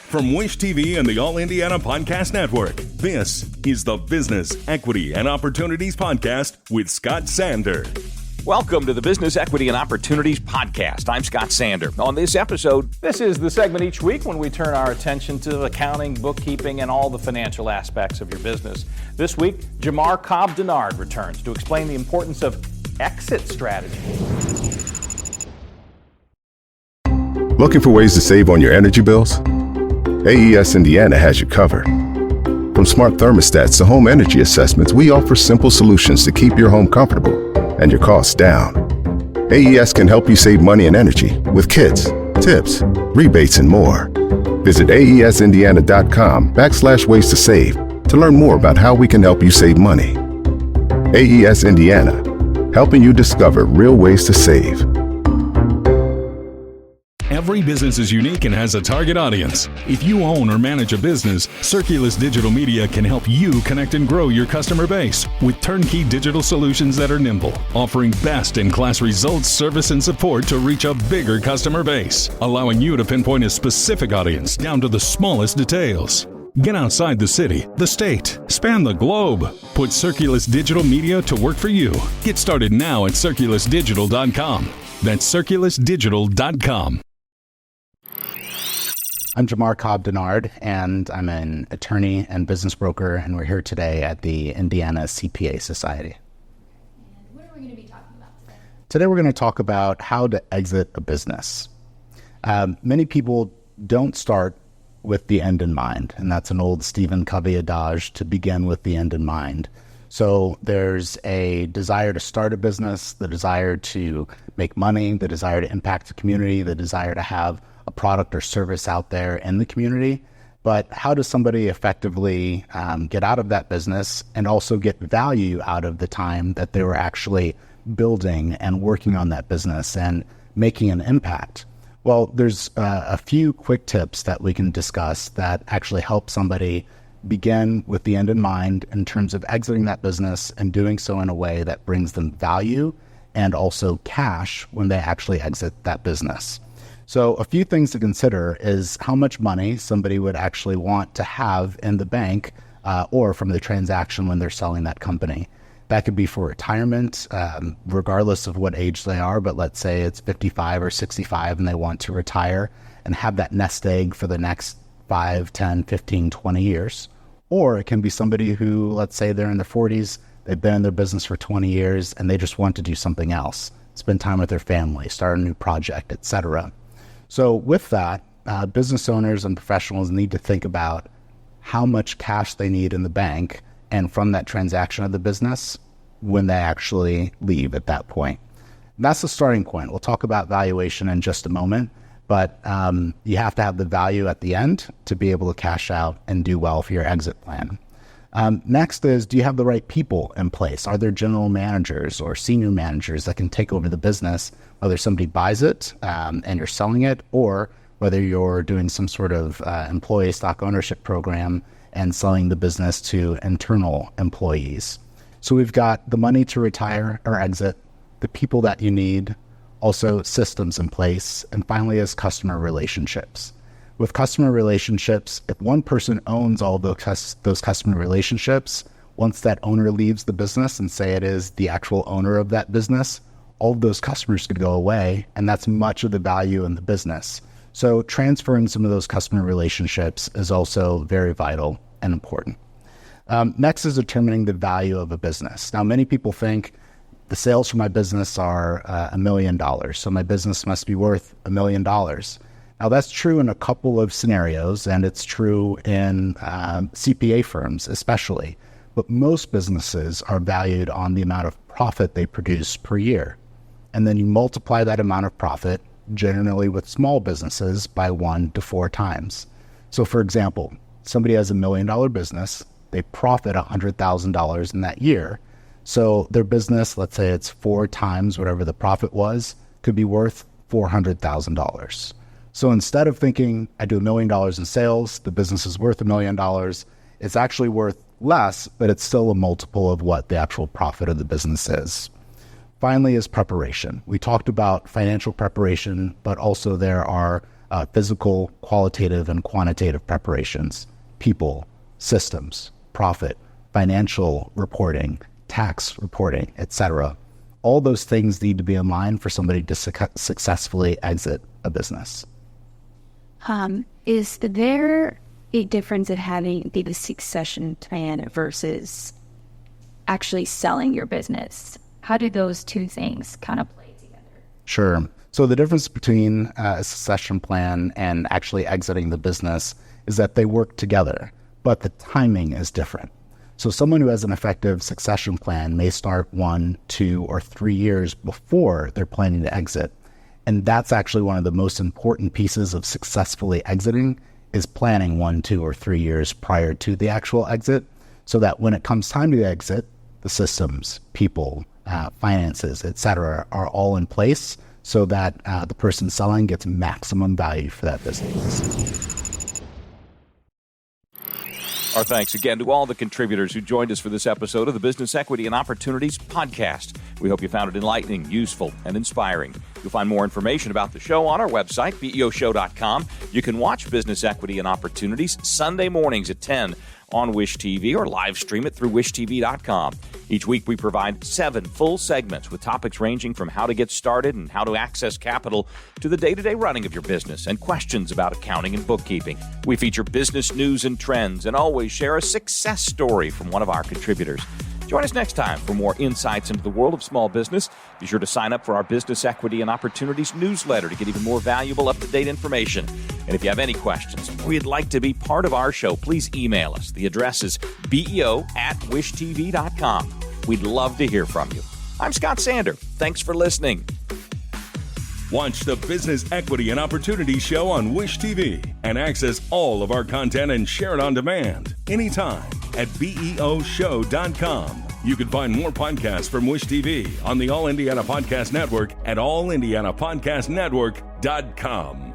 From Wish TV and the All Indiana Podcast Network, this is the Business, Equity, and Opportunities Podcast with Scott Sander. Welcome to the Business, Equity, and Opportunities Podcast. I'm Scott Sander. On this episode, this is the segment each week when we turn our attention to accounting, bookkeeping, and all the financial aspects of your business. This week, Jamar Cobb-Dennard returns to explain the importance of exit strategy. Looking for ways to save on your energy bills? AES Indiana has you covered. From smart thermostats to home energy assessments, we offer simple solutions to keep your home comfortable and your costs down. AES can help you save money and energy with kits, tips, rebates, and more. Visit aesindiana.com/ways to save to learn more about how we can help you save money. AES Indiana, helping you discover real ways to save. Every business is unique and has a target audience. If you own or manage a business, Circulus Digital Media can help you connect and grow your customer base with turnkey digital solutions that are nimble, offering best-in-class results, service, and support to reach a bigger customer base, allowing you to pinpoint a specific audience down to the smallest details. Get outside the city, the state, span the globe. Put Circulus Digital Media to work for you. Get started now at circulusdigital.com. That's circulusdigital.com. I'm Jamar Cobb-Dennard, and I'm an attorney and business broker, and we're here today at the Indiana CPA Society. And what are we going to be talking about today? Today we're going to talk about how to exit a business. Many people don't start with the end in mind, and that's an old Stephen Covey adage, to begin with the end in mind. So there's a desire to start a business, the desire to make money, the desire to impact the community, the desire to have a product or service out there in the community. But how does somebody effectively get out of that business and also get value out of the time that they were actually building and working on that business and making an impact? Well, there's a few quick tips that we can discuss that actually help somebody begin with the end in mind in terms of exiting that business and doing so in a way that brings them value and also cash when they actually exit that business. So a few things to consider is how much money somebody would actually want to have in the bank or from the transaction when they're selling that company. That could be for retirement, regardless of what age they are, but let's say it's 55 or 65 and they want to retire and have that nest egg for the next 5, 10, 15, 20 years. Or it can be somebody who, let's say they're in their 40s, they've been in their business for 20 years and they just want to do something else, spend time with their family, start a new project, etc. So with that, business owners and professionals need to think about how much cash they need in the bank and from that transaction of the business when they actually leave at that point. And that's the starting point. We'll talk about valuation in just a moment, but you have to have the value at the end to be able to cash out and do well for your exit plan. Next is, do you have the right people in place? Are there general managers or senior managers that can take over the business, whether somebody buys it and you're selling it, or whether you're doing some sort of employee stock ownership program and selling the business to internal employees? So we've got the money to retire or exit, the people that you need, also systems in place, and finally is customer relationships. With customer relationships, if one person owns all those customer relationships, once that owner leaves the business and say it is the actual owner of that business, all of those customers could go away, and that's much of the value in the business. So transferring some of those customer relationships is also very vital and important. Next is determining the value of a business. Now, many people think the sales for my business are $1 million, so my business must be worth $1 million. Now, that's true in a couple of scenarios, and it's true in CPA firms especially, but most businesses are valued on the amount of profit they produce per year. And then you multiply that amount of profit, generally with small businesses, by 1 to 4 times. So for example, somebody has $1 million business, they profit $100,000 in that year. So their business, let's say it's 4 times whatever the profit was, could be worth $400,000. So instead of thinking I do $1 million in sales, the business is worth $1 million, it's actually worth less, but it's still a multiple of what the actual profit of the business is. Finally is preparation. We talked about financial preparation, but also there are physical, qualitative, and quantitative preparations, people, systems, profit, financial reporting, tax reporting, etc. All those things need to be in line for somebody to successfully exit a business. Is there a difference in having the succession plan versus actually selling your business? How do those two things kind of play together? Sure. So the difference between a succession plan and actually exiting the business is that they work together, but the timing is different. So someone who has an effective succession plan may start 1, 2, or 3 years before they're planning to exit. And that's actually one of the most important pieces of successfully exiting is planning 1, 2, or 3 years prior to the actual exit, so that when it comes time to exit, the systems, people, finances, etc., are all in place so that the person selling gets maximum value for that business. Our thanks again to all the contributors who joined us for this episode of the Business Equity and Opportunities podcast. We hope you found it enlightening, useful, and inspiring. You'll find more information about the show on our website, BEOshow.com. You can watch Business Equity and Opportunities Sunday mornings at 10 on Wish TV or live stream it through wishtv.com. Each week we provide 7 full segments with topics ranging from how to get started and how to access capital to the day-to-day running of your business and questions about accounting and bookkeeping. We feature business news and trends and always share a success story from one of our contributors. Join us next time for more insights into the world of small business. Be sure to sign up for our Business Equity and Opportunities newsletter to get even more valuable, up-to-date information. And if you have any questions or you'd like to be part of our show, please email us. The address is beo@wishtv.com. We'd love to hear from you. I'm Scott Sander. Thanks for listening. Watch the Business Equity and Opportunity Show on Wish TV and access all of our content and share it on demand anytime at BEOshow.com. You can find more podcasts from Wish TV on the All Indiana Podcast Network at allindianapodcastnetwork.com.